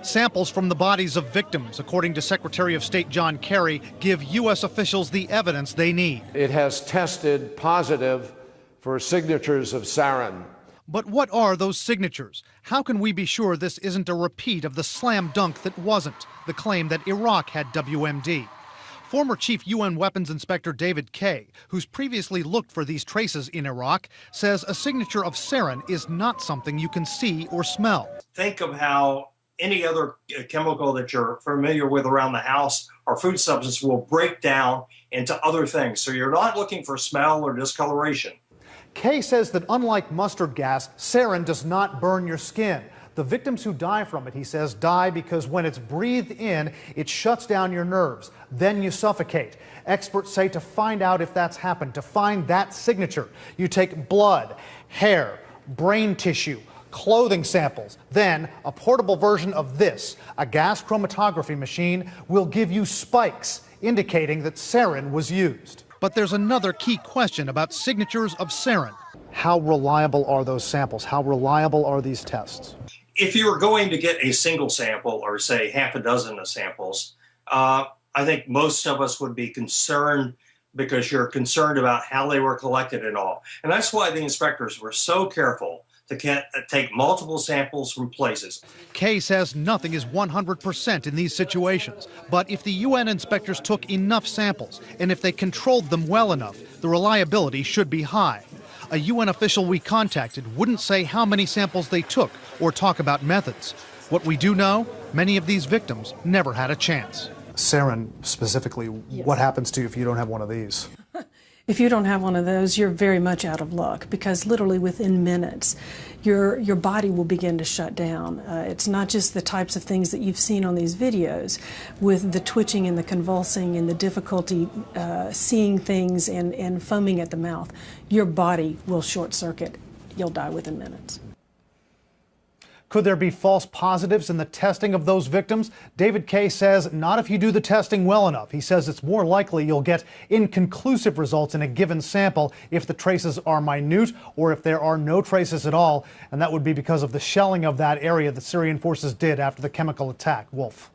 Samples from the bodies of victims, according to Secretary of State John Kerry, give U.S. officials the evidence they need. It has tested positive for signatures of sarin. But what are those signatures? How can we be sure this isn't a repeat of the slam dunk that wasn't, the claim that Iraq had WMD? Former Chief UN Weapons Inspector David Kay, who's previously looked for these traces in Iraq, says a signature of sarin is not something you can see or smell. Think of how any other chemical that you're familiar with around the house or food substance will break down into other things. So you're not looking for smell or discoloration. Kay says that unlike mustard gas, sarin does not burn your skin. The victims who die from it, he says, die because when it's breathed in, it shuts down your nerves. Then you suffocate. Experts say to find out if that's happened, to find that signature, you take blood, hair, brain tissue, clothing samples. Then a portable version of this, a gas chromatography machine, will give you spikes indicating that sarin was used. But there's another key question about signatures of sarin. How reliable are those samples? How reliable are these tests? If you were going to get a single sample or say half a dozen of samples, I think most of us would be concerned because you're concerned about how they were collected and all. And that's why the inspectors were so careful to take multiple samples from places. Kay says nothing is 100% in these situations, but if the UN inspectors took enough samples and if they controlled them well enough, the reliability should be high. A UN official we contacted wouldn't say how many samples they took or talk about methods. What we do know, many of these victims never had a chance. Sarin specifically, yes. What happens to you if you don't have one of these? If you don't have one of those, you're very much out of luck because literally within minutes, your body will begin to shut down. It's not just the types of things that you've seen on these videos with the twitching and the convulsing and the difficulty seeing things and foaming at the mouth. Your body will short circuit. You'll die within minutes. Could there be false positives in the testing of those victims? David Kay says not if you do the testing well enough. He says it's more likely you'll get inconclusive results in a given sample if the traces are minute or if there are no traces at all. And that would be because of the shelling of that area the Syrian forces did after the chemical attack. Wolf.